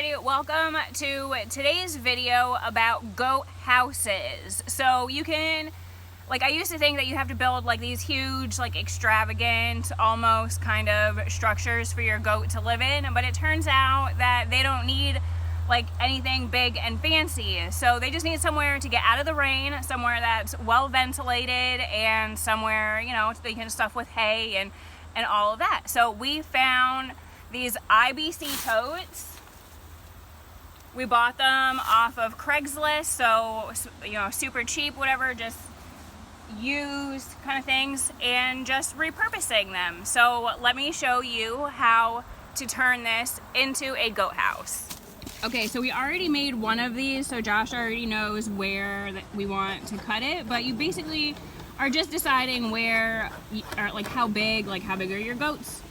everybody, welcome to today's video about goat houses. So you can, I used to think that you have to build like these huge, extravagant, almost kind of structures for your goat to live in, but it turns out that they don't need anything big and fancy. So they just need somewhere to get out of the rain, somewhere that's well ventilated, and somewhere, they can stuff with hay and all of that. So we found these IBC totes. We bought them off of Craigslist, so super cheap, whatever, just used kind of things, and just repurposing them. So let me show you how to turn this into a goat house. Okay, so we already made one of these, so Josh already knows where we want to cut it, but you basically are just deciding where, or how big are your goats,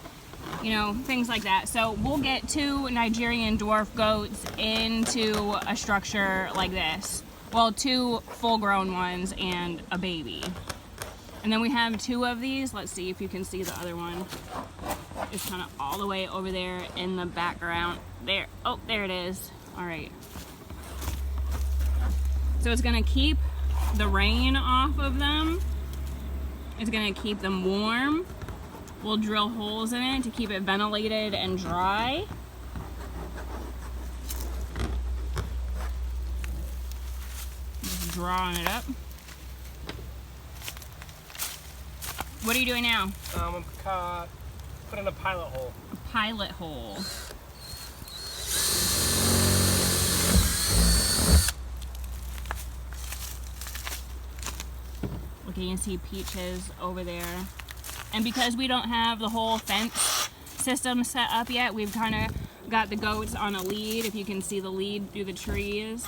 things like that. So we'll get 2 Nigerian Dwarf goats into a structure like this. Well, 2 full-grown ones and a baby. And then we have 2 of these. Let's see if you can see the other one. It's kind of all the way over there in the background. There. Oh, there it is. All right. So it's going to keep the rain off of them. It's going to keep them warm. We'll drill holes in it to keep it ventilated and dry. Just drawing it up. What are you doing now? I'm putting a pilot hole. A pilot hole. Look, you can see Peaches over there. And because we don't have the whole fence system set up yet, we've kind of got the goats on a lead, if you can see the lead through the trees.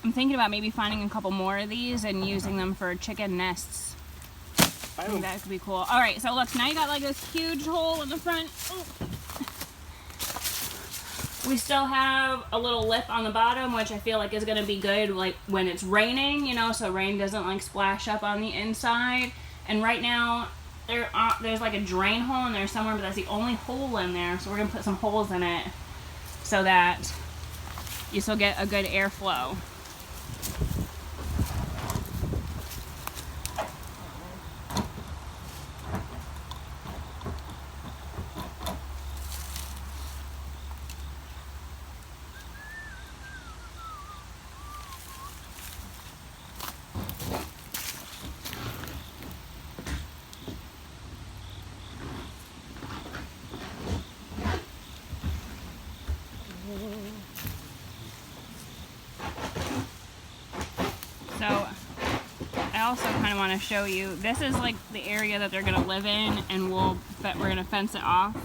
I'm thinking about maybe finding a couple more of these and using them for chicken nests. I think that could be cool. All right, so look, now you got this huge hole in the front. Ooh. We still have a little lip on the bottom, which I feel is gonna be good when it's raining, so rain doesn't splash up on the inside. And right now, there's a drain hole in there somewhere, but that's the only hole in there. So we're gonna put some holes in it so that you still get a good airflow. So I also kind of want to show you, this is the area that they're going to live in, and we're going to fence it off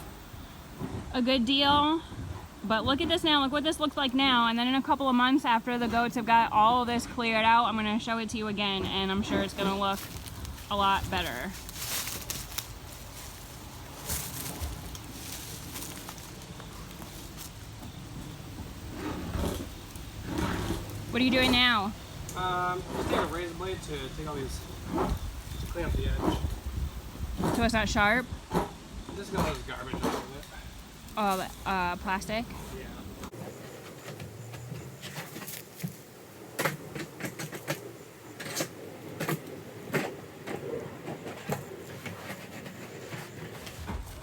a good deal. But look at this now, look what this looks like now, and then in a couple of months after the goats have got all of this cleared out, I'm going to show it to you again, and I'm sure it's going to look a lot better. What are you doing now? Just taking a razor blade to take all these, to clean up the edge. So it's not sharp? I'm just gonna let this garbage out of it. Oh, plastic? Yeah.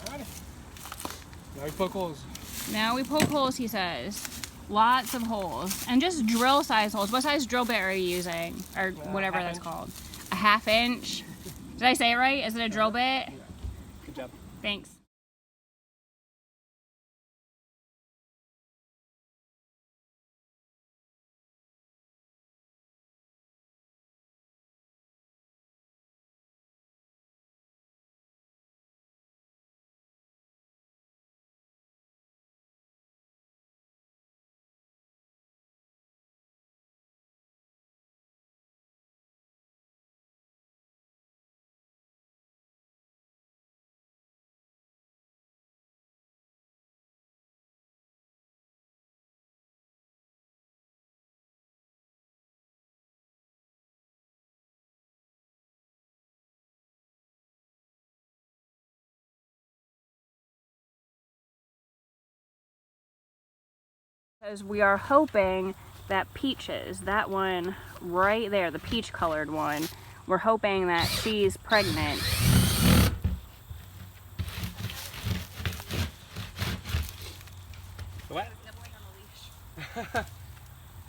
Alrighty. Now we poke holes. Now we poke holes, he says. Lots of holes. And just drill size holes. What size drill bit are you using? Or whatever that's called. A 1/2 inch? Did I say it right? Is it a drill bit? Yeah. Good job. Thanks. As we are hoping that Peaches, that one right there, the peach colored one, we're hoping that she's pregnant. What? Nibbling on the leash.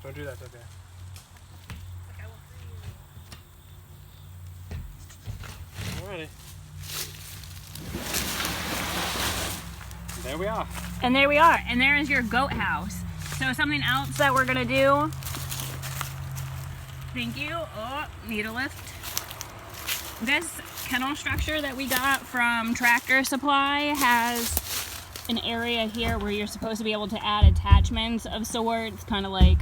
Don't do that, okay. Alrighty. There we are. And there we are. And there is your goat house. So something else that we're gonna do. Thank you. Oh, need a lift. This kennel structure that we got from Tractor Supply has an area here where you're supposed to be able to add attachments of sorts, kind of like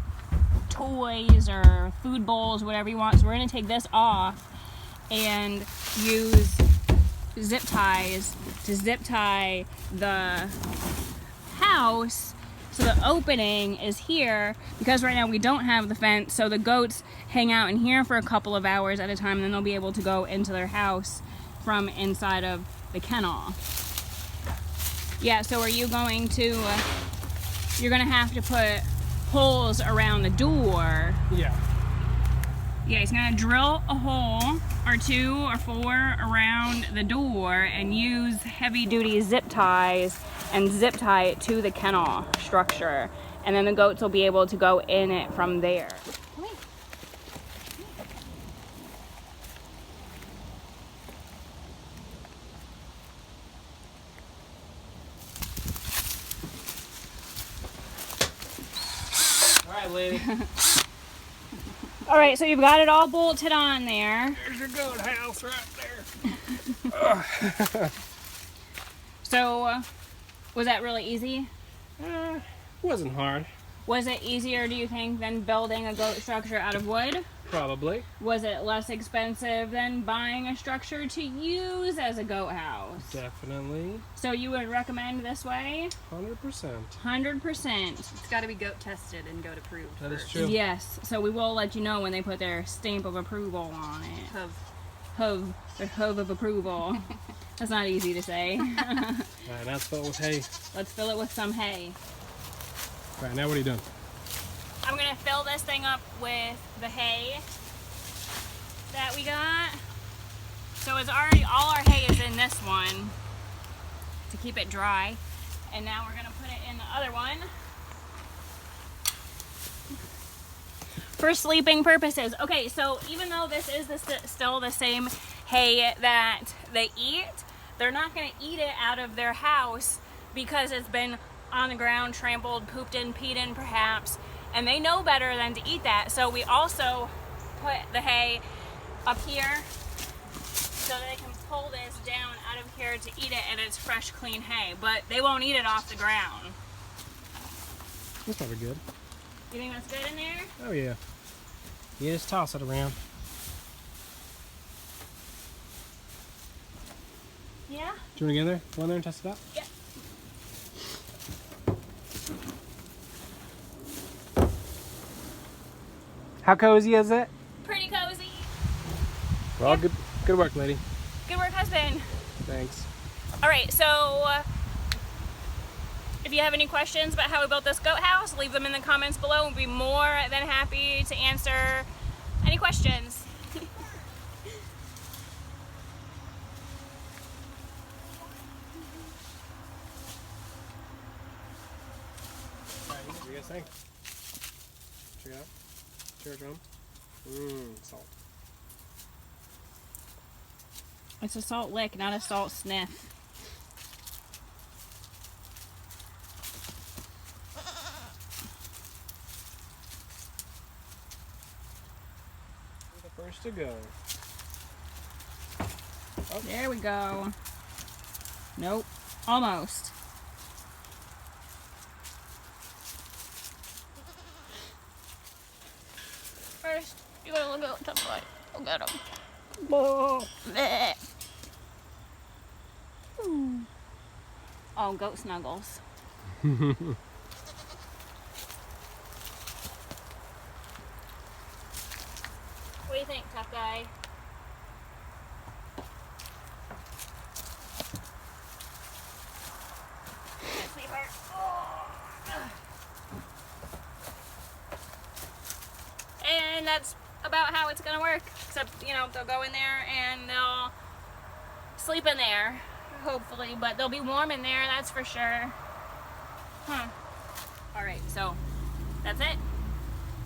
toys or food bowls, whatever you want. So we're gonna take this off and use zip ties to zip tie the house. So the opening is here because right now we don't have the fence, so the goats hang out in here for a couple of hours at a time, and then they'll be able to go into their house from inside of the kennel. Yeah, so are you going to, you're gonna have to put holes around the door. Yeah. Yeah, he's gonna drill a hole or 2 or 4 around the door and use heavy duty zip ties and zip tie it to the kennel structure. And then the goats will be able to go in it from there. Alright, lady. All right, so you've got it all bolted on there. There's your goat house right there. So, was that really easy? It wasn't hard. Was it easier, do you think, than building a goat structure out of wood? Probably. Was it less expensive than buying a structure to use as a goat house? Definitely. So you would recommend this way? 100%. 100%. It's got to be goat tested and goat approved. That is first. true. Yes, so we will let you know when they put their stamp of approval on it. Their hoof of approval. That's not easy to say. Alright, now it's filled with hay. Let's fill it with some hay. Alright, now what are you doing? I'm gonna fill this thing up with the hay that we got. So it's already, all our hay is in this one to keep it dry. And now we're gonna put it in the other one for sleeping purposes. Okay, so even though this is still the same hay that they eat, they're not gonna eat it out of their house because it's been on the ground, trampled, pooped in, peed in perhaps, and they know better than to eat that. So we also put the hay up here so that they can pull this down out of here to eat it, and it's fresh, clean hay, but they won't eat it off the ground. That's probably good. You think that's good in there? Oh yeah. Yeah, just toss it around. Yeah? Do you want to get in there? Go in there and test it out? Yeah. How cozy is it? Pretty cozy. Well, good work, lady. Good work, husband. Thanks. All right, so if you have any questions about how we built this goat house, leave them in the comments below. We'll be more than happy to answer any questions. Alright, what do you guys think? Check it out. Check it out. Salt. It's a salt lick, not a salt sniff. The first to go. Oh. There we go. Nope, almost. First, you gotta look at the foot. Look at him. Bleh. Oh, goat snuggles. What do you think, tough guy? Yeah, sweetheart. Oh. and that's about how it's gonna work. Except, you know, they'll go in there and they'll sleep in there, hopefully, but they'll be warm in there, that's for sure. Alright, so that's it.